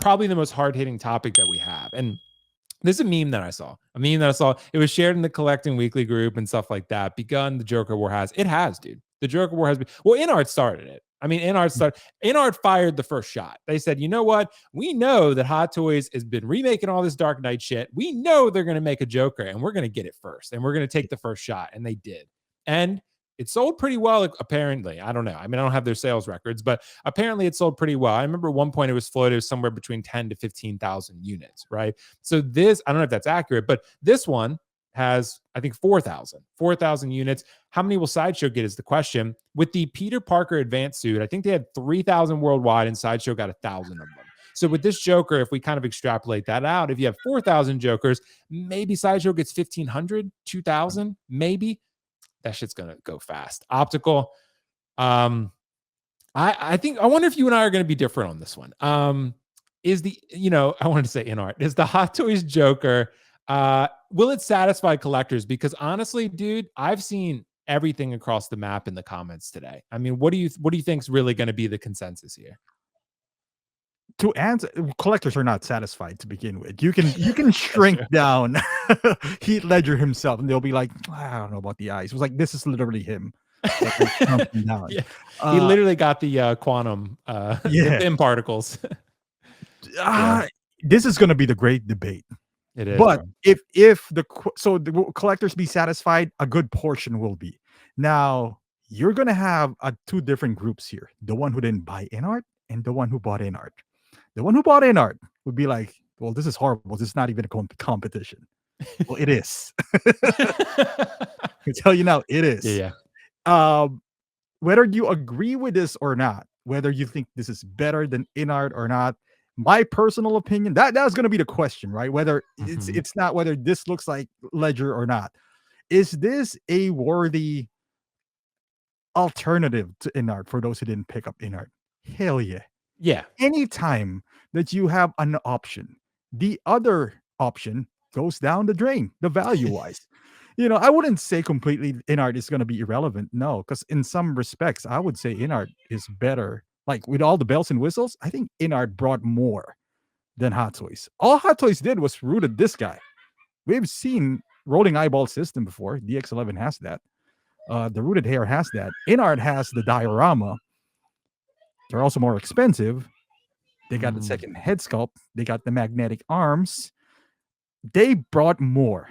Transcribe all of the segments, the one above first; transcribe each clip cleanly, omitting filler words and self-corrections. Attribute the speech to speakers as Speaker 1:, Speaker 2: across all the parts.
Speaker 1: probably the most hard-hitting topic that we have. And there's a meme that I saw. It was shared in the Collecting Weekly group and stuff like that. Begun the Joker War has. It has, dude. The Joker War has been. Well, InArt started it. I mean, InArt fired the first shot. They said, you know what? We know that Hot Toys has been remaking all this Dark Knight shit. We know they're going to make a Joker, and we're going to get it first, and we're going to take the first shot. And they did. And it sold pretty well, apparently. I don't know. I mean, I don't have their sales records, but apparently it sold pretty well. I remember at one point it was floated somewhere between 10 to 15,000 units, right? So this, I don't know if that's accurate, but this one has, I think, 4,000 units. How many will Sideshow get is the question. With the Peter Parker advanced suit, I think they had 3,000 worldwide, and Sideshow got 1,000 of them. So with this Joker, if we kind of extrapolate that out, if you have 4,000 Jokers, maybe Sideshow gets 1,500, 2,000, maybe. That shit's gonna go fast. Optical. I wonder if you and I are gonna be different on this one. I wanted to say InArt. Is the Hot Toys Joker, will it satisfy collectors? Because honestly, dude, I've seen everything across the map in the comments today. I mean, what do you think is really gonna be the consensus here?
Speaker 2: To answer, collectors are not satisfied to begin with. You can shrink down Heath Ledger himself, and they'll be like, I don't know about the eyes. It was like, this is literally him. Down.
Speaker 1: Yeah. He literally got the quantum in particles.
Speaker 2: This is going to be the great debate.
Speaker 1: It is.
Speaker 2: But if the collectors be satisfied, a good portion will be. Now you're going to have two different groups here: the one who didn't buy InArt and the one who bought InArt. The one who bought InArt would be like, well, this is horrible. This is not even a competition. Well, it is. I tell you now, it is.
Speaker 1: Yeah.
Speaker 2: Whether you agree with this or not, whether you think this is better than InArt or not, my personal opinion, that's going to be the question, right? Whether it's not whether this looks like Ledger or not. Is this a worthy alternative to InArt for those who didn't pick up InArt? Hell yeah.
Speaker 1: Yeah.
Speaker 2: Anytime that you have an option, the other option goes down the drain, the value-wise. I wouldn't say completely InArt is going to be irrelevant. No, because in some respects, I would say InArt is better. Like with all the bells and whistles, I think InArt brought more than Hot Toys. All Hot Toys did was rooted this guy. We've seen rolling eyeball system before. DX11 has that. The rooted hair has that. InArt has the diorama. They're also more expensive. They got the second head sculpt. They got the magnetic arms. They brought more.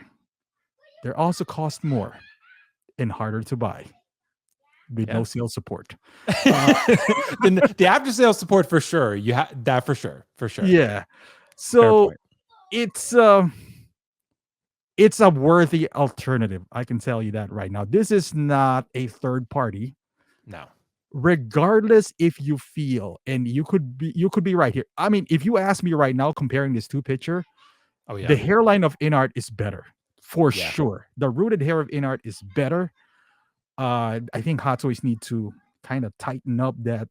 Speaker 2: They also cost more and harder to buy with no sales support.
Speaker 1: The after sales support for sure. You have that for sure.
Speaker 2: Yeah. So it's a worthy alternative. I can tell you that right now. This is not a third party.
Speaker 1: No.
Speaker 2: Regardless if you feel, and you could be right here. I mean, if you ask me right now, comparing this two picture, the hairline of InArt is better for sure. The rooted hair of InArt is better. I think Hot Toys need to kind of tighten up that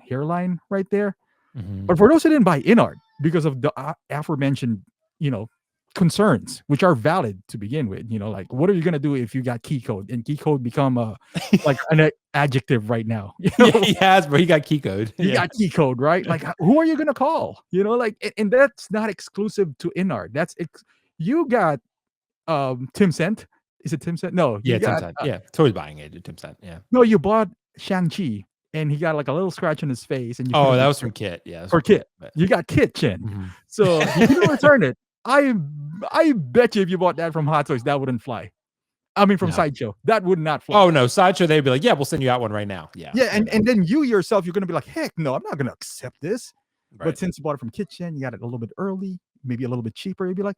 Speaker 2: hairline right there. But for those who didn't buy InArt because of the aforementioned, concerns, which are valid to begin with, like what are you gonna do if you got key code and key code become like an adjective right now?
Speaker 1: He has, but he got key code.
Speaker 2: He got key code, right? Like who are you gonna call? And that's not exclusive to InArt. You got Tim Cent. Is it Tim Cent? No,
Speaker 1: Tim Cent. Toys buying agent Tim Cent. Yeah.
Speaker 2: No, you bought Shang-Chi and he got like a little scratch on his face. And
Speaker 1: that was from Kit. Yeah,
Speaker 2: for Kit. You got Kit Chen. So you didn't return it. I bet you if you bought that from Hot Toys, that wouldn't fly. I mean, from Sideshow, that would not fly.
Speaker 1: Oh no, Sideshow, they'd be like, yeah, we'll send you out one right now. Yeah.
Speaker 2: And then you yourself, you're gonna be like, heck no, I'm not gonna accept this. Right. But since you bought it from Kitchen, you got it a little bit early, maybe a little bit cheaper. You'd be like,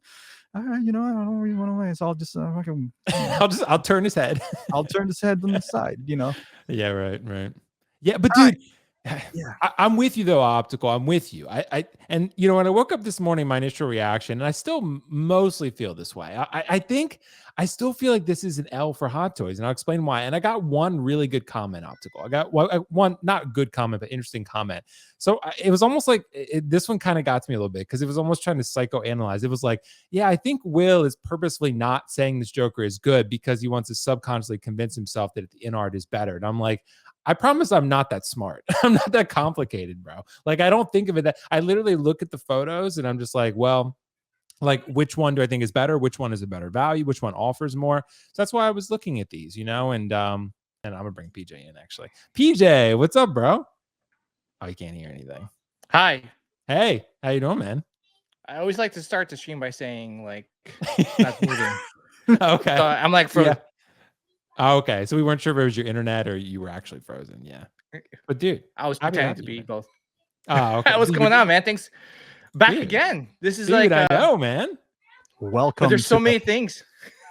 Speaker 2: all right, I don't really want to wait, so I'll just
Speaker 1: I'll turn his head.
Speaker 2: I'll turn his head on the side.
Speaker 1: Yeah, right. Yeah, but dude. I'm with you though, Optical. I'm with you. And when I woke up this morning, my initial reaction, and I still mostly feel this way. I think I still feel like this is an L for Hot Toys, and I'll explain why. And I got one really good comment, Optical. I got one not good comment, but interesting comment. So it was almost like this one kind of got to me a little bit because it was almost trying to psychoanalyze. It was like, yeah, I think Will is purposefully not saying this Joker is good because he wants to subconsciously convince himself that the in art is better. And I'm like, I promise I'm not that smart. I'm not that complicated, bro. Like, I don't think of it that I literally look at the photos and I'm just like, well, like, which one do I think is better? Which one is a better value? Which one offers more? So that's why I was looking at these, and I'm gonna bring PJ in actually. PJ, what's up, bro? Oh, you can't hear anything.
Speaker 3: Hi.
Speaker 1: Hey, how you doing, man?
Speaker 3: I always like to start the stream by saying like not moving.
Speaker 1: Okay.
Speaker 3: So I'm like frozen.
Speaker 1: Yeah. Oh, okay. So we weren't sure if it was your internet or you were actually frozen. Yeah. But dude,
Speaker 3: I was pretending to be both.
Speaker 1: Oh, okay.
Speaker 3: What's going on, man? Thanks. Back
Speaker 1: Dude.
Speaker 3: again. This is
Speaker 1: Dude,
Speaker 3: like
Speaker 1: I know, man.
Speaker 2: Welcome.
Speaker 3: There's so many things.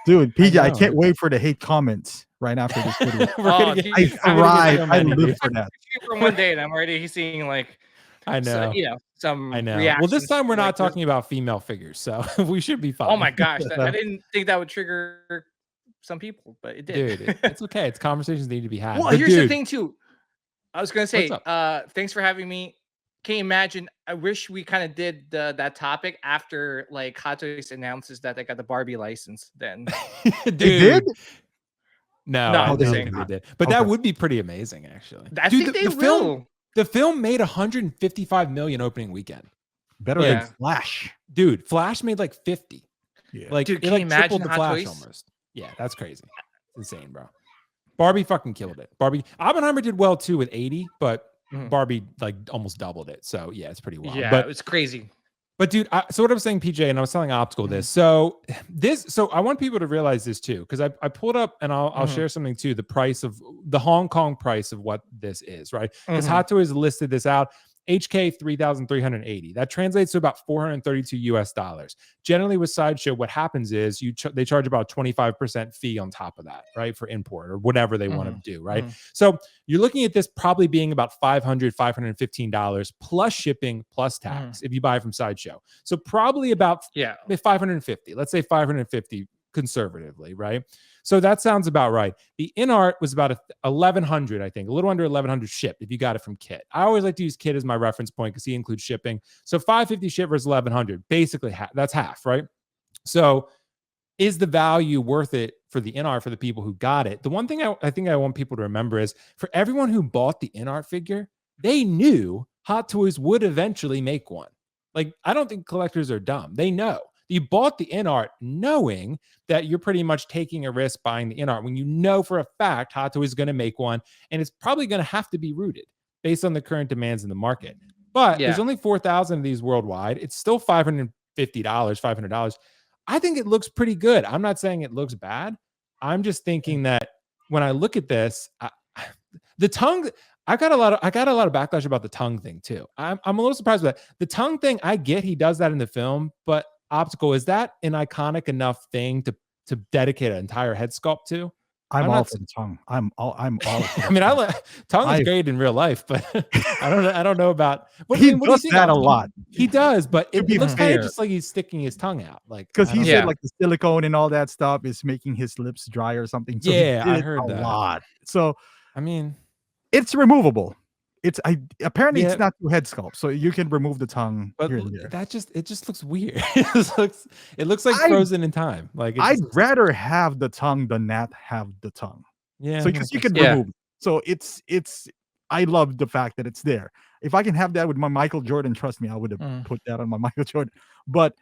Speaker 2: Dude, PJ, I can't wait for the hate comments right after this video. I thrive. I live for that.
Speaker 3: For one day, and I'm already seeing like,
Speaker 1: I know,
Speaker 3: some.
Speaker 1: I know.
Speaker 3: Reactions.
Speaker 1: Well, this time we're not talking about female figures, so we should be fine.
Speaker 3: Oh my gosh, I didn't think that would trigger some people, but it did.
Speaker 1: Dude, it's okay. It's conversations need to be had.
Speaker 3: Well,
Speaker 1: but
Speaker 3: here's the thing too. I was gonna say, thanks for having me. Can you imagine? I wish we kind of did that topic after like Hot Toys announces that they got the Barbie license. Then,
Speaker 1: dude,
Speaker 2: they did?
Speaker 1: No, I don't think they did. But that would be pretty amazing, actually.
Speaker 3: I think they will.
Speaker 1: The film made 155 million opening weekend.
Speaker 2: Better than Flash.
Speaker 1: Dude, Flash made like 50.
Speaker 2: Yeah.
Speaker 1: Like,
Speaker 3: dude,
Speaker 1: it
Speaker 3: can you imagine
Speaker 1: tripled the
Speaker 3: Hot
Speaker 1: Flash
Speaker 3: Toys?
Speaker 1: almost. Yeah, that's crazy. It's insane, bro. Barbie fucking killed it. Oppenheimer did well too with 80, but Barbie like almost doubled it. So yeah, it's pretty wild.
Speaker 3: Yeah,
Speaker 1: but
Speaker 3: it's crazy.
Speaker 1: But dude, so what I was saying, PJ, and I was telling Optical this. So I want people to realize this too, because I pulled up and I'll share something too. The price of the Hong Kong price of what this is, right? Because Hot Toys listed this out. HK 3,380. That translates to about $432 US. Generally, with Sideshow, what happens is they charge about 25% fee on top of that, right, for import or whatever they want to do, right? So you're looking at this probably being about $515 plus shipping plus tax if you buy from Sideshow. So probably about 550. Let's say 550 conservatively, right? So that sounds about right. The in art was about 1,100, I think, a little under 1,100 shipped if you got it from Kit. I always like to use Kit as my reference point because he includes shipping. So 550 shipped versus 1,100, basically that's half, right? So is the value worth it for the in art for the people who got it? The one thing I think I want people to remember is for everyone who bought the in art figure, they knew Hot Toys would eventually make one. Like, I don't think collectors are dumb. They know. You bought the in art knowing that you're pretty much taking a risk buying the in art when you know for a fact Hot Toys is going to make one, and it's probably going to have to be rooted based on the current demands in the market. But there's only 4,000 of these worldwide. It's still $550, $500. I think it looks pretty good. I'm not saying it looks bad. I'm just thinking that when I look at this, the tongue. I got a lot of backlash about the tongue thing too. I'm a little surprised with that. The tongue thing, I get he does that in the film, but Optical, is that an iconic enough thing to dedicate an entire head sculpt to?
Speaker 2: I'm all for the tongue. I'm all.
Speaker 1: I mean, tongue is great in real life, but I don't know about.
Speaker 2: He does that a lot.
Speaker 1: He does, but it looks kind of just like he's sticking his tongue out, like
Speaker 2: because he said like the silicone and all that stuff is making his lips dry or something. So
Speaker 1: yeah, I heard that
Speaker 2: a lot. So
Speaker 1: I mean,
Speaker 2: it's removable. Apparently it's not through head sculpt, so you can remove the tongue
Speaker 1: but
Speaker 2: here and there.
Speaker 1: It just looks weird. it looks like frozen in time. Like
Speaker 2: I'd rather have the tongue than not have the tongue.
Speaker 1: Yeah,
Speaker 2: so because you can remove it. So it's I love the fact that it's there. If I can have that with my Michael Jordan, trust me, I would have put that on my Michael Jordan. But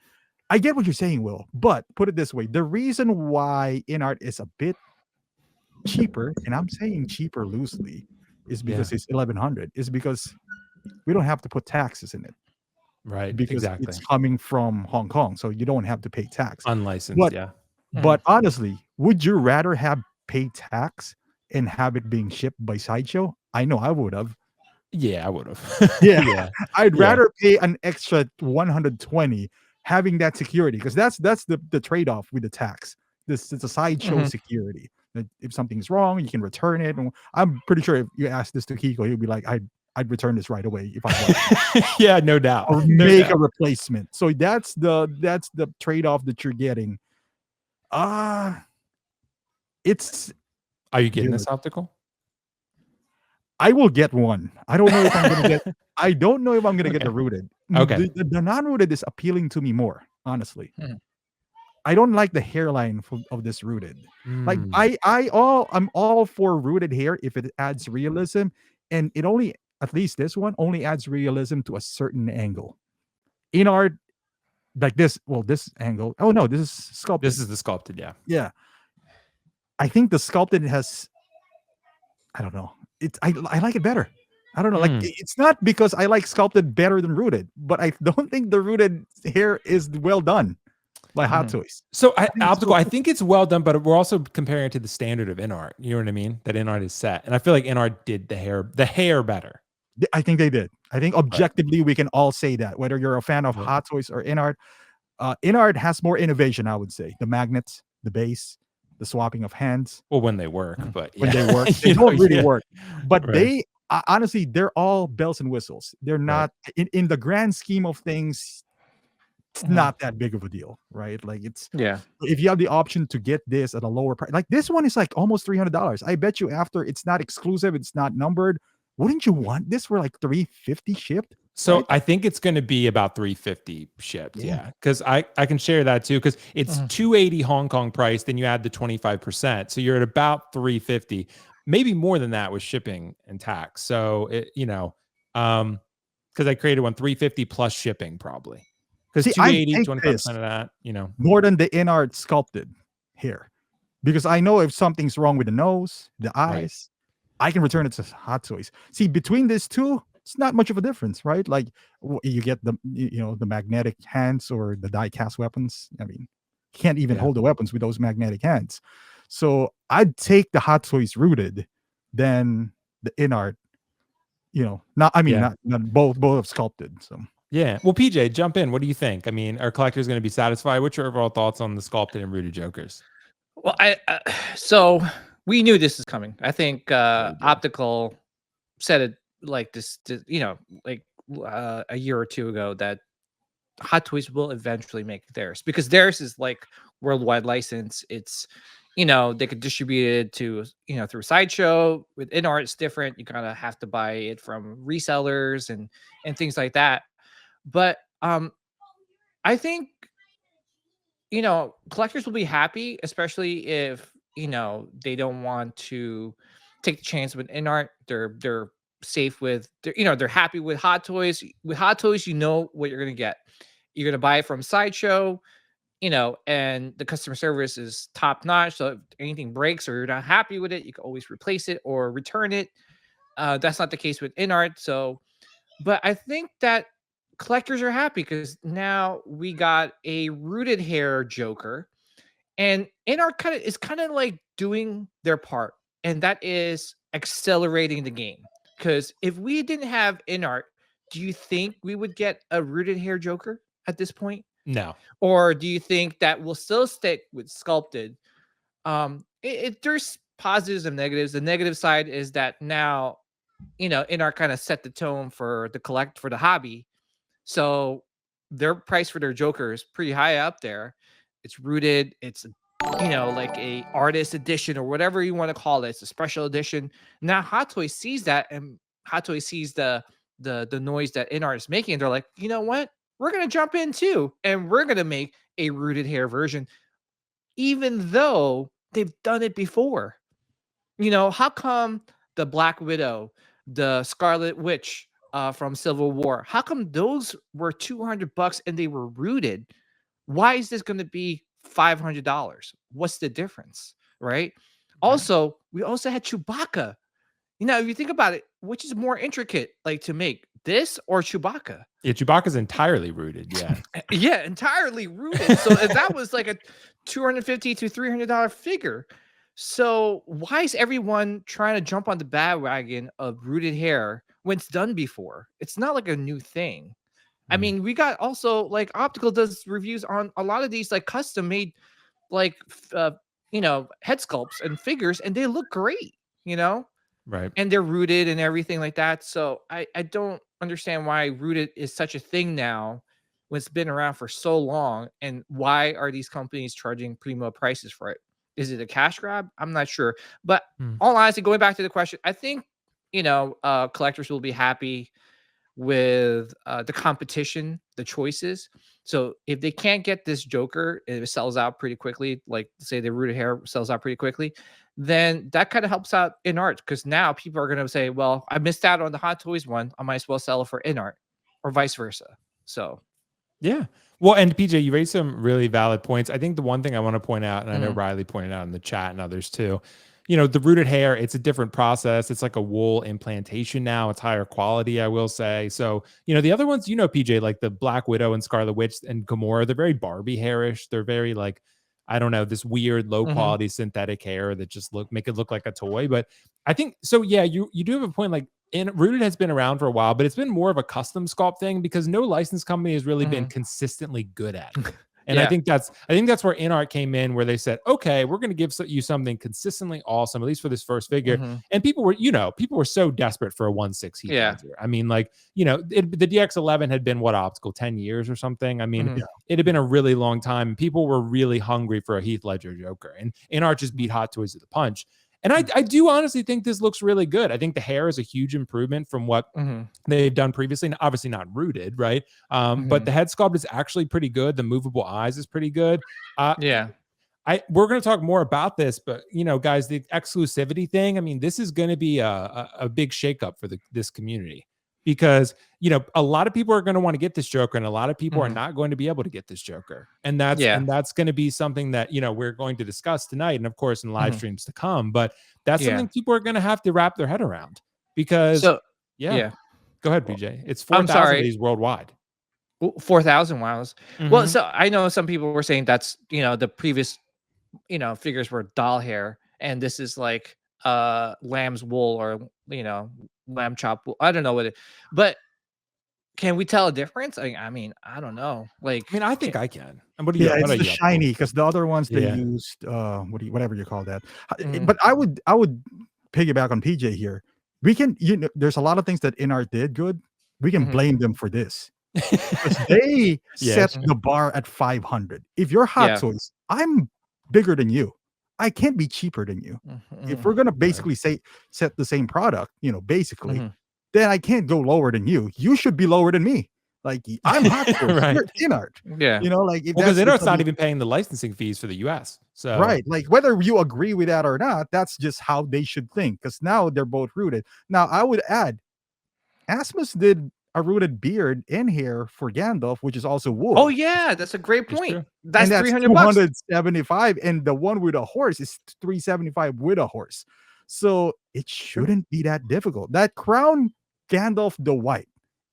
Speaker 2: I get what you're saying, Will. But put it this way: the reason why in art is a bit cheaper, and I'm saying cheaper loosely, is because it's 1,100. Is because we don't have to put taxes in it,
Speaker 1: right?
Speaker 2: Because it's coming from Hong Kong, so you don't have to pay tax.
Speaker 1: Unlicensed,
Speaker 2: But honestly, would you rather have paid tax and have it being shipped by Sideshow? I know I would have.
Speaker 1: Yeah, I would have.
Speaker 2: yeah, I'd rather pay an extra 120 having that security, because that's the trade-off with the tax. It's a Sideshow security. That if something's wrong, you can return it. And I'm pretty sure if you ask this to Kiko, he'll be like, I'd return this right away if I want.
Speaker 1: Yeah, no doubt.
Speaker 2: Or make a replacement. So that's the trade-off that you're getting. It's
Speaker 1: Are you getting
Speaker 2: dude,
Speaker 1: this optical?
Speaker 2: I will get one. I don't know if I'm gonna get. I don't know if I'm gonna get
Speaker 1: Okay.
Speaker 2: the rooted.
Speaker 1: Okay.
Speaker 2: The non-rooted is appealing to me more, honestly.
Speaker 3: Hmm.
Speaker 2: I don't like the hairline of this rooted. Like
Speaker 1: Mm.
Speaker 2: I'm all for rooted hair if it adds realism, and it only at least this one only adds realism to a certain angle. In art, like this, well, this angle. Oh no, this is sculpted.
Speaker 1: This is the sculpted, yeah.
Speaker 2: Yeah, I think the sculpted has. I don't know. It's I like it better. I don't know. Like
Speaker 1: Mm.
Speaker 2: it's not because I like sculpted better than rooted, but I don't think the rooted hair is well done by Hot Toys.
Speaker 1: So
Speaker 2: think it's
Speaker 1: optical,
Speaker 2: so
Speaker 1: I think it's well done, but we're also comparing it to the standard of InArt. You know what I mean? That InArt is set, and I feel like InArt did the hair better.
Speaker 2: I think they did. I think objectively we can all say that. Whether you're a fan of
Speaker 1: Right.
Speaker 2: Hot Toys or InArt, InArt has more innovation. I would say the magnets, the base, the swapping of hands.
Speaker 1: Well, when they work, but
Speaker 2: When
Speaker 1: yeah.
Speaker 2: they work, they
Speaker 1: You
Speaker 2: don't
Speaker 1: know,
Speaker 2: really
Speaker 1: yeah.
Speaker 2: work. But
Speaker 1: Right.
Speaker 2: they honestly, they're all bells and whistles. They're not in the grand scheme of things. It's not that big of a deal, right? Like it's
Speaker 3: Yeah.
Speaker 2: if you have the option to get this at a lower price, like this one is like almost $300. I bet you after it's not exclusive, it's not numbered. Wouldn't you want this for like $350 shipped?
Speaker 1: So
Speaker 2: Right?
Speaker 1: I think it's going to be about $350 shipped. Yeah. Cause I can share that too. Cause it's $280 Hong Kong price. Then you add the 25%. So you're at about $350, maybe more than that with shipping and tax. So cause I created one $350 plus shipping probably. Cause
Speaker 2: See, I
Speaker 1: 280,
Speaker 2: take
Speaker 1: 25%
Speaker 2: this
Speaker 1: of that,
Speaker 2: more than the InArt sculpted hair because I know if something's wrong with the nose, the eyes, I can return it to Hot Toys. See, between these two, it's not much of a difference, right? Like you get the the magnetic hands or the die cast weapons. I mean, you can't even hold the weapons with those magnetic hands. So I'd take the Hot Toys rooted than the InArt. Not both have sculpted. So
Speaker 1: yeah. Well, PJ, jump in. What do you think? I mean, are collectors going to be satisfied? What's your overall thoughts on the sculpted and rooted Jokers?
Speaker 3: Well, so we knew this is coming. I think Optical said it like this, like a year or two ago that Hot Toys will eventually make theirs because theirs is like worldwide license. It's they could distribute it to through Sideshow. With InArt, it's different. You kind of have to buy it from resellers and things like that. But I think collectors will be happy, especially if they don't want to take the chance with InArt. They're safe with they're happy with Hot Toys. With Hot Toys, you know what you're gonna get. You're gonna buy it from Sideshow, and the customer service is top notch. So if anything breaks or you're not happy with it, you can always replace it or return it. That's not the case with InArt. So, but I think that collectors are happy because now we got a rooted hair Joker, and InArt kind of like doing their part, and that is accelerating the game. Because if we didn't have InArt, do you think we would get a rooted hair Joker at this point?
Speaker 1: No.
Speaker 3: Or do you think that we'll still stick with sculpted? There's positives and negatives. The negative side is that now, InArt kind of set the tone for the hobby. So their price for their Joker is pretty high up there. It's rooted. It's like a artist edition or whatever you want to call it. It's a special edition. Now Hot Toys sees that, and Hot Toys sees the noise that InArt is making. And they're like, you know what? We're gonna jump in too, and we're gonna make a rooted hair version, even though they've done it before. How come the Black Widow, the Scarlet Witch from Civil War, how come those were $200 and they were rooted? Why is this going to be $500? What's the difference, right? Also, we also had Chewbacca. If you think about it, which is more intricate, like to make this or Chewbacca?
Speaker 1: Yeah, Chewbacca's entirely rooted. Yeah.
Speaker 3: Yeah, entirely rooted. So if that was like a $250 to $300 figure. So why is everyone trying to jump on the bandwagon of rooted hair when it's done before? It's not like a new thing. I mean, we got also like Optical does reviews on a lot of these like custom made like head sculpts and figures, and they look great,
Speaker 1: Right.
Speaker 3: and they're rooted and everything like that. So I don't understand why rooted is such a thing now when it's been around for so long, and why are these companies charging primo prices for it? Is it a cash grab? I'm not sure. But
Speaker 1: Hmm.
Speaker 3: all honesty, going back to the question, I think collectors will be happy with the competition, the choices. So if they can't get this Joker, and it sells out pretty quickly, like say the rooted hair sells out pretty quickly, then that kind of helps out in art because now people are going to say, well, I missed out on the Hot Toys one. I might as well sell it for in art or vice versa. So,
Speaker 1: Yeah. Well, and PJ, you raised some really valid points. I think the one thing I want to point out, and I know
Speaker 3: Mhm.
Speaker 1: Riley pointed out in the chat and others too, the rooted hair, it's a different process. It's like a wool implantation now. It's higher quality, I will say. So, the other ones, PJ, like the Black Widow and Scarlet Witch and Gamora, they're very Barbie hairish. They're very like, I don't know, this weird low
Speaker 3: Mhm.
Speaker 1: quality synthetic hair that just make it look like a toy. But I think so. Yeah, you do have a point. Like, Rooted has been around for a while, but it's been more of a custom sculpt thing because no license company has really been
Speaker 3: Mhm.
Speaker 1: consistently good at it. And
Speaker 3: Yeah.
Speaker 1: I think that's where InArt came in, where they said, okay, we're going to give you something consistently awesome, at least for this first figure.
Speaker 3: Mhm.
Speaker 1: And people were so desperate for a 1/6 heat
Speaker 3: Yeah.
Speaker 1: ledger. I mean, like, the DX11 had been what, optical 10 years or something. I mean,
Speaker 3: Mhm.
Speaker 1: it had been a really long time. And people were really hungry for a Heath Ledger Joker, and InArt just beat Hot Toys to the punch. And I do honestly think this looks really good. I think the hair is a huge improvement from what
Speaker 3: Mhm.
Speaker 1: they've done previously, and obviously not Rooted, right? But
Speaker 3: Mhm.
Speaker 1: the head sculpt is actually pretty good. The movable eyes is pretty good.
Speaker 3: Yeah.
Speaker 1: We're going to talk more about this, but guys, the exclusivity thing. I mean, this is going to be a big shakeup for this community because a lot of people are going to want to get this Joker, and a lot of people are
Speaker 3: Mhm.
Speaker 1: not going to be able to get this Joker, and that's
Speaker 3: Yeah.
Speaker 1: going to be something that we're going to discuss tonight, and of course in live
Speaker 3: Mhm.
Speaker 1: streams to come. But that's
Speaker 3: Yeah.
Speaker 1: something people are going to have to wrap their head around because,
Speaker 3: So,
Speaker 1: yeah.
Speaker 3: yeah.
Speaker 1: Go ahead,
Speaker 3: Well,
Speaker 1: PJ. It's
Speaker 3: I'm
Speaker 1: 4,000 of
Speaker 3: sorry.
Speaker 1: these worldwide.
Speaker 3: 4,000 wows. Well,
Speaker 1: Mhm.
Speaker 3: so I know some people were saying that's, the previous, figures were doll hair and this is like lamb's wool or, lamb chop wool. I don't know what it, but can we tell a difference? I mean, I don't know. Like,
Speaker 1: I mean, I think I can. And what are
Speaker 2: Yeah,
Speaker 1: you? What
Speaker 2: it's
Speaker 1: are
Speaker 2: the
Speaker 1: you up for?
Speaker 2: shiny because the other ones they
Speaker 1: Yeah.
Speaker 2: used whatever you call that.
Speaker 3: Mhm.
Speaker 2: But I would piggyback on PJ here. We can there's a lot of things that InArt did good. We can
Speaker 3: Mhm.
Speaker 2: blame them for this because they
Speaker 1: Yeah.
Speaker 2: set the bar at 500. If you're Hot
Speaker 3: Yeah.
Speaker 2: Toys, I'm bigger than you. I can't be cheaper than you. If we're
Speaker 3: Mhm.
Speaker 2: gonna
Speaker 1: Right.
Speaker 2: basically set the same product, basically,
Speaker 3: Mhm.
Speaker 2: then I can't go lower than you. You should be lower than me. Like I'm Hot Toys,
Speaker 1: Right.
Speaker 2: you're InArt.
Speaker 3: Yeah.
Speaker 2: Like if
Speaker 1: Well, because
Speaker 2: that's
Speaker 1: InArt's
Speaker 2: gonna
Speaker 1: not
Speaker 2: be
Speaker 1: even paying the licensing fees for the US. So
Speaker 2: right, like whether you agree with that or not, that's just how they should think. Because now they're both rooted. Now I would add, Asmus did a rooted beard in here for Gandalf, which is also
Speaker 3: Oh
Speaker 2: wool.
Speaker 3: yeah, that's a great
Speaker 1: it's
Speaker 3: point.
Speaker 1: true.
Speaker 3: That's
Speaker 2: And that's
Speaker 3: $300.
Speaker 2: 275, and the one with a horse is 375 with a horse. So it
Speaker 1: True.
Speaker 2: shouldn't be that difficult. That crown Gandalf the White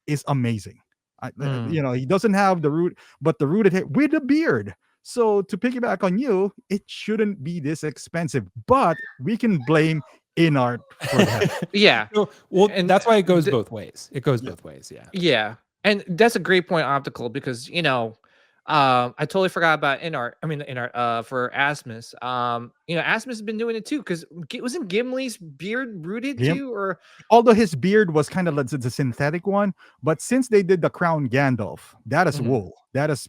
Speaker 2: is amazing.
Speaker 3: Mm.
Speaker 2: He doesn't have the root, but the rooted hair with a beard. So to piggyback on you, it shouldn't be this expensive, but we can blame InArt for that.
Speaker 3: Yeah.
Speaker 1: So, well,
Speaker 3: And
Speaker 1: that's why it goes both ways. It goes
Speaker 2: Yeah.
Speaker 1: both ways. Yeah.
Speaker 3: yeah, and that's a great point, optical, because I totally forgot about InArt. I mean, InArt for Asmus. Asmus has been doing it too. Because wasn't Gimli's beard rooted
Speaker 2: Gim-
Speaker 3: too? Or
Speaker 2: Although his beard was kind of like the synthetic one, but since they did the crown Gandalf, that is
Speaker 3: Mhm.
Speaker 2: wool. That is,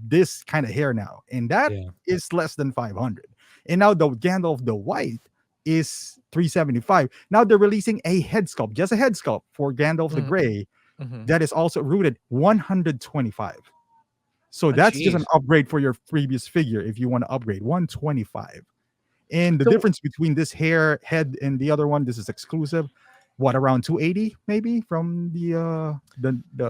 Speaker 2: this kind of hair now, and that
Speaker 1: Yeah.
Speaker 2: is less than 500. And now the Gandalf the White is 375. Now they're releasing a head sculpt, just a head sculpt for Gandalf the
Speaker 3: Mhm.
Speaker 2: Gray
Speaker 3: Mhm.
Speaker 2: that is also rooted 125. So
Speaker 3: Oh,
Speaker 2: that's just an
Speaker 3: jeez.
Speaker 2: upgrade for your previous figure if you want to upgrade 125. And the
Speaker 3: So
Speaker 2: difference between this hair head and the other one, this is exclusive. What, around 280 maybe from the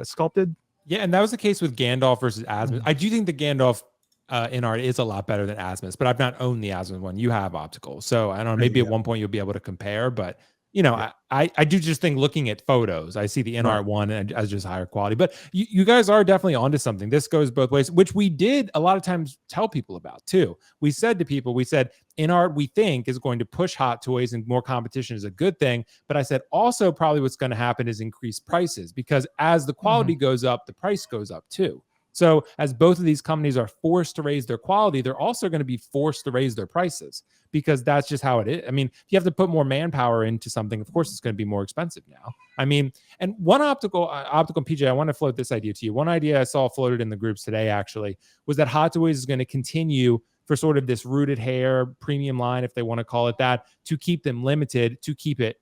Speaker 2: sculpted?
Speaker 1: Yeah, and that was the case with Gandalf versus Asmus.
Speaker 2: Mhm.
Speaker 1: I do think the Gandalf InArt is a lot better than Asmus, but I've not owned the Asmus one. You have optical, so I don't know. Maybe
Speaker 2: Yeah,
Speaker 1: at one point you'll be able to compare, but
Speaker 2: yeah,
Speaker 1: I do just think looking at photos, I see the
Speaker 2: right.
Speaker 1: InArt one as just higher quality. But you guys are definitely onto something. This goes both ways, which we did a lot of times tell people about too. We said to people, InArt we think is going to push Hot Toys and more competition is a good thing. But I said also probably what's going to happen is increased prices because as the quality goes up, the price goes up too. So as both of these companies are forced to raise their quality, they're also going to be forced to raise their prices because that's just how it is. I mean, if you have to put more manpower into something, of course it's going to be more expensive now. I mean, and one optical PJ, I want to float this idea to you. One idea I saw floated in the groups today actually was that Hot Toys is going to continue for sort of this rooted hair premium line, if they want to call it that, to keep them limited, to keep it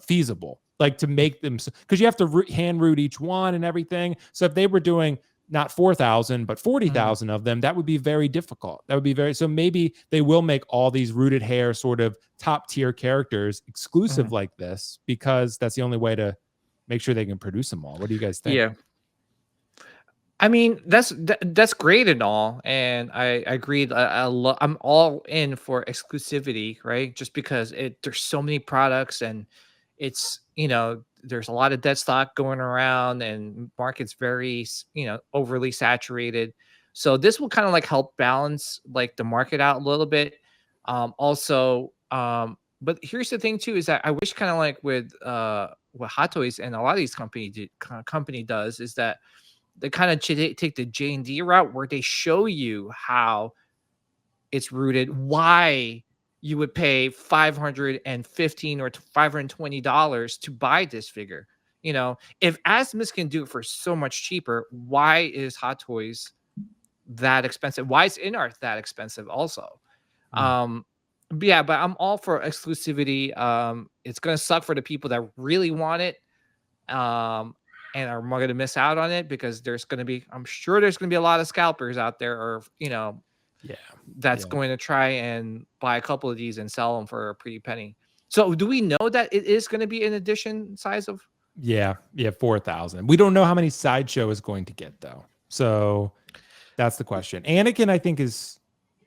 Speaker 1: feasible, like to make them, because you have to hand root each one and everything. So if they were doing not 4,000 but 40,000 of them, that would be very difficult. That would be very, so maybe they will make all these rooted hair sort of top tier characters exclusive like this, because that's the only way to make sure they can produce them all. What do you guys think?
Speaker 3: Yeah. I mean, that's great and all, and I agreed. I'm all in for exclusivity, right? Just because there's so many products, and it's there's a lot of dead stock going around, and market's very overly saturated. So this will kind of like help balance like the market out a little bit. But here's the thing too, is that I wish kind of like with what Hot Toys and a lot of these company does, is that they kind of take the J&D route, where they show you how it's rooted, why you would pay $515 or $520 to buy this figure. If Asmus can do it for so much cheaper, why is Hot Toys that expensive? Why is InArt that expensive also? But I'm all for exclusivity. It's gonna suck for the people that really want it. And are going to miss out on it, because I'm sure there's going to be a lot of scalpers out there, or that's going to try and buy a couple of these and sell them for a pretty penny. So do we know that it is going to be an edition size of
Speaker 1: 4,000? We don't know how many Sideshow is going to get though, so that's the question. Anakin, I think, is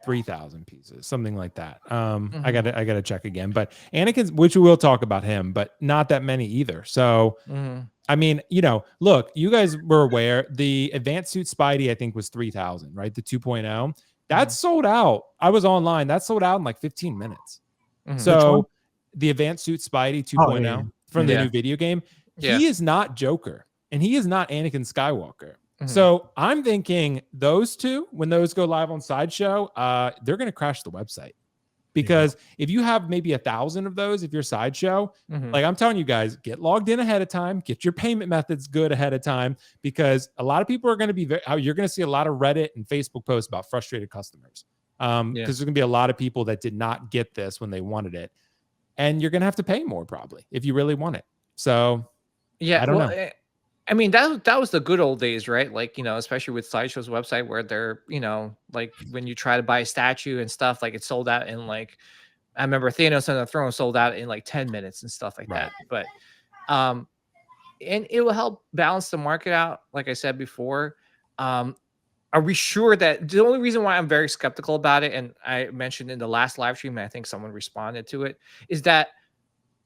Speaker 1: 3,000 pieces, something like that. I gotta check again, but Anakin's, which we will talk about him, but not that many either. So I mean, look, you guys were aware the advanced suit Spidey, I think, was 3,000, right? The 2.0 that's sold out. I was online, that sold out in like 15 minutes. So the advanced suit Spidey 2.0 from the new video game, he is not Joker and he is not Anakin Skywalker. So I'm thinking those two, when those go live on Sideshow, they're going to crash the website, because if you have maybe 1,000 of those, if you're Sideshow, like I'm telling you guys, get logged in ahead of time, get your payment methods good ahead of time, because a lot of people are going to be you're going to see a lot of Reddit and Facebook posts about frustrated customers, because there's going to be a lot of people that did not get this when they wanted it, and you're going to have to pay more probably if you really want it. So I don't know.
Speaker 3: I mean, that was the good old days, right? Like, especially with Sideshow's website, where they're, like when you try to buy a statue and stuff, like it sold out in like, I remember Thanos on the Throne sold out in like 10 minutes and stuff like that. But, and it will help balance the market out. Like I said before, are we sure that the only reason why I'm very skeptical about it, and I mentioned in the last live stream, and I think someone responded to it, is that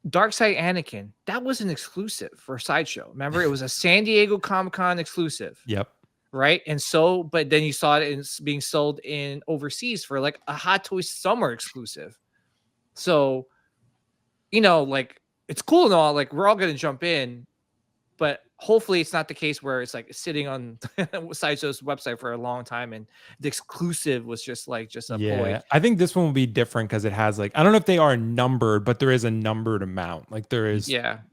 Speaker 3: Darkseid Anakin, that was an exclusive for Sideshow. Remember, it was a San Diego Comic-Con exclusive.
Speaker 1: Yep.
Speaker 3: Right. And so, but then you saw it being sold in overseas for like a Hot Toys summer exclusive. So, like it's cool and all, like we're all going to jump in, but hopefully it's not the case where it's like sitting on Sideshow's website for a long time and the exclusive was just a ploy.
Speaker 1: I think this one will be different because it has like, I don't know if they are numbered, but there is a numbered amount. Like there is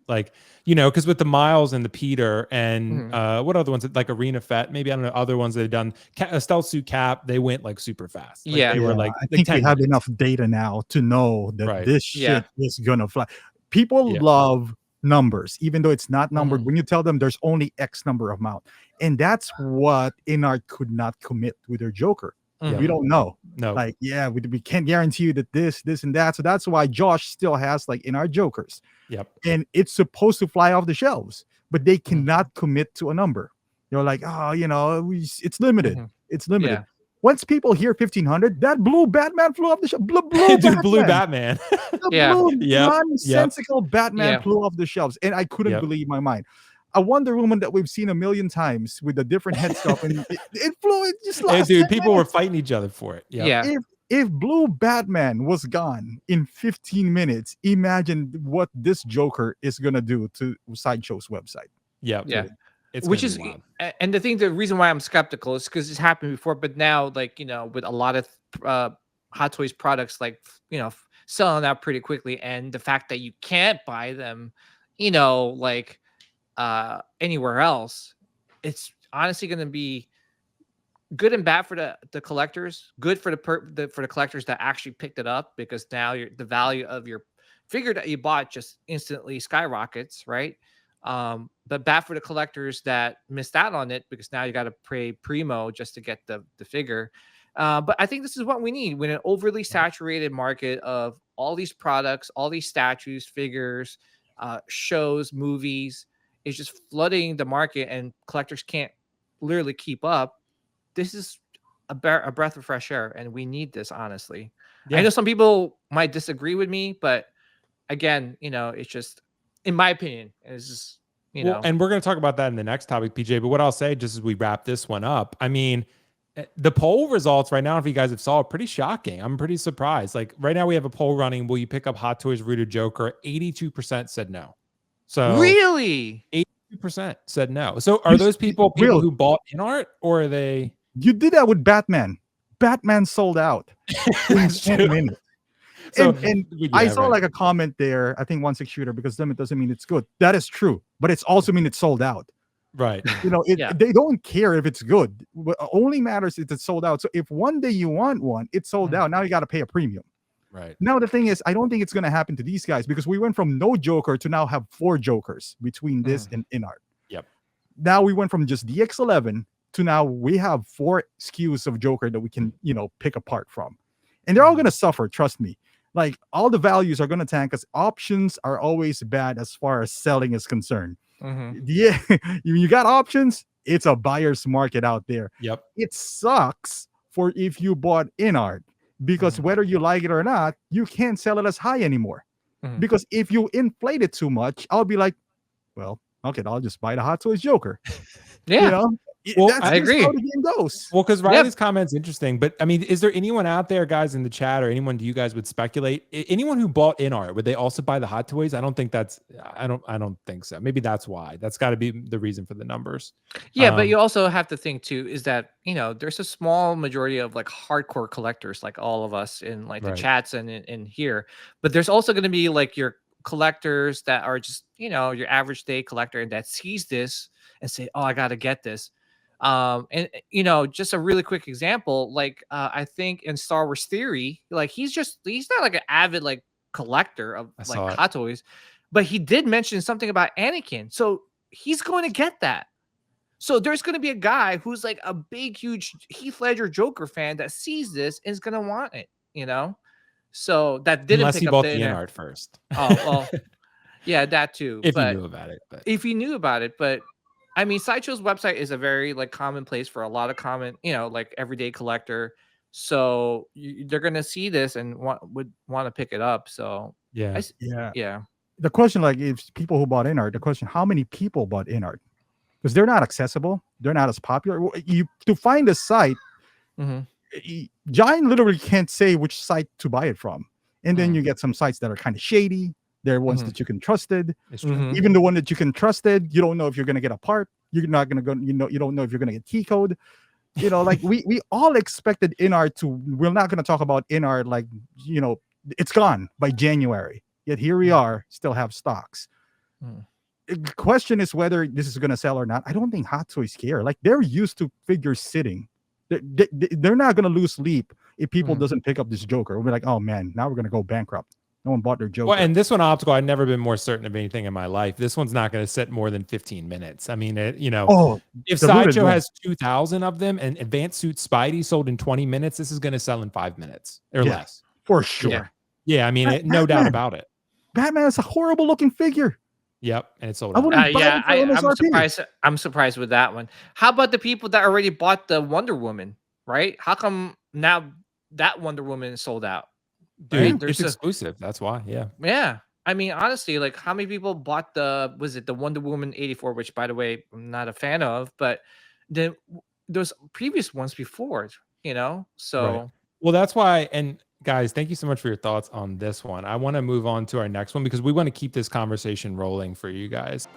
Speaker 1: like, because with the Miles and the Peter and what other ones, like Arena Fett, maybe, I don't know, other ones they've done, Stealth Suit Cap, they went like super fast. Like, they were like,
Speaker 2: I think we have enough data now to know that this shit is gonna fly. People love numbers, even though it's not numbered. When you tell them there's only X number of amount, and that's what InArt could not commit with their Joker. We don't know. Like, we can't guarantee you that this and that. So that's why Josh still has like InArt Jokers. And it's supposed to fly off the shelves, but they cannot commit to a number. They're like, it's limited. It's limited. Once people hear 1,500, that blue Batman flew off the shelf. Blue
Speaker 1: Batman.
Speaker 2: The nonsensical Batman flew off the shelves, and I couldn't believe my mind. A Wonder Woman that we've seen a million times with a different head sculpt, and it flew. It just lost.
Speaker 1: Dude, people were fighting each other for it.
Speaker 2: If Blue Batman was gone in 15 minutes, imagine what this Joker is gonna do to Sideshow's website.
Speaker 3: Which is wild. And the reason why I'm skeptical is because it's happened before, but now, like, with a lot of Hot Toys products, like, selling out pretty quickly, and the fact that you can't buy them, like anywhere else, it's honestly going to be good and bad for the collectors. Good for the collectors that actually picked it up, because now the value of your figure that you bought just instantly skyrockets, right? But bad for the collectors that missed out on it, because now you got to pay primo just to get the figure. But I think this is what we need when an overly saturated market of all these products, all these statues, figures, shows, movies is just flooding the market, and collectors can't literally keep up. This is a breath of fresh air, and we need this, honestly. I know some people might disagree with me, but again, it's just, in my opinion, it's just,
Speaker 1: Well, and we're going to talk about that in the next topic, PJ. But what I'll say, just as we wrap this one up, I mean, the poll results right now, if you guys have saw, are pretty shocking. I'm pretty surprised. Like right now, we have a poll running. Will you pick up Hot Toys Rooted Joker? 82% said no. So
Speaker 3: really,
Speaker 1: 82% said no. So are those people who bought in art, or are they?
Speaker 2: You did that with Batman. Batman sold out in 10 minutes. So and I saw like a comment there, I think 16 shooter, because then it doesn't mean it's good. That is true, but it's also mean it's sold out.
Speaker 1: Right.
Speaker 2: They don't care if it's good. What only matters is it's sold out. So if one day you want one, it's sold out. Now you got to pay a premium.
Speaker 1: Right.
Speaker 2: Now the thing is, I don't think it's going to happen to these guys, because we went from no Joker to now have 4 Jokers between this and in art.
Speaker 1: Yep.
Speaker 2: Now we went from just DX11 to now we have 4 SKUs of Joker that we can, pick apart from. And they're all going to suffer, trust me. Like all the values are going to tank, because options are always bad as far as selling is concerned. Yeah, you got options, it's a buyer's market out there.
Speaker 1: Yep.
Speaker 2: It sucks for if you bought in art, because whether you like it or not, you can't sell it as high anymore. Because if you inflate it too much, I'll be like, well, okay, I'll just buy the Hot Toys Joker.
Speaker 3: Yeah.
Speaker 1: Well,
Speaker 2: I agree. How the game goes.
Speaker 1: Well, because Riley's comment's interesting, but I mean, is there anyone out there, guys, in the chat, or anyone you guys would speculate? Anyone who bought in art, would they also buy the Hot Toys? I don't think so. Maybe that's why. That's got to be the reason for the numbers.
Speaker 3: Yeah, but you also have to think too, is that there's a small majority of like hardcore collectors, like all of us in like the chats and in here, but there's also going to be like your collectors that are just your average day collector, and that sees this and say, oh, I got to get this. And just a really quick example, like I think in Star Wars Theory, like he's not like an avid like collector of like Hot Toys, but he did mention something about Anakin, so he's going to get that. So there's going to be a guy who's like a big, huge Heath Ledger Joker fan that sees this and is going to want it, So that didn't
Speaker 1: unless
Speaker 3: pick
Speaker 1: he
Speaker 3: up
Speaker 1: bought the in art first.
Speaker 3: Oh well, yeah, that too.
Speaker 1: If you knew about it,
Speaker 3: if you knew about it, but. I mean, Sideshow's website is a very like common place for a lot of like everyday collector. So they're gonna see this and would want to pick it up. So
Speaker 2: yeah.
Speaker 3: The
Speaker 2: question, like, if people who bought in art, the question, how many people bought in art? Because they're not accessible, they're not as popular. You to find a site, Giant literally can't say which site to buy it from, and then you get some sites that are kind of shady. They're ones that you can trusted. Even the one that you can trusted, you don't know if you're gonna get a part. You're not gonna go. You don't know if you're gonna get key code. Like we all expected in art to. We're not gonna talk about in art like it's gone by January. Yet here we are, still have stocks. The question is whether this is gonna sell or not. I don't think Hot Toys care. Like they're used to figures sitting. They're not gonna lose sleep if people doesn't pick up this Joker. We'll be like, oh man, now we're gonna go bankrupt. No one bought their Joker.
Speaker 1: Well, and this one optical, I've never been more certain of anything in my life. This one's not going to sit more than 15 minutes. I mean, if Sideshow has 2,000 of them and Advanced Suit Spidey sold in 20 minutes, this is going to sell in 5 minutes or less.
Speaker 2: For sure.
Speaker 1: Yeah, I mean, no doubt about it.
Speaker 2: Batman is a horrible looking figure.
Speaker 1: Yep, and it's sold out.
Speaker 3: I'm surprised with that one. How about the people that already bought the Wonder Woman, right? How come now that Wonder Woman is sold out?
Speaker 1: Dude, it's exclusive. That's why.
Speaker 3: Yeah. I mean, honestly, like how many people bought the Wonder Woman 84, which by the way, I'm not a fan of, but then those previous ones before, so.
Speaker 1: Well, that's why. And guys, thank you so much for your thoughts on this one. I want to move on to our next one because we want to keep this conversation rolling for you guys.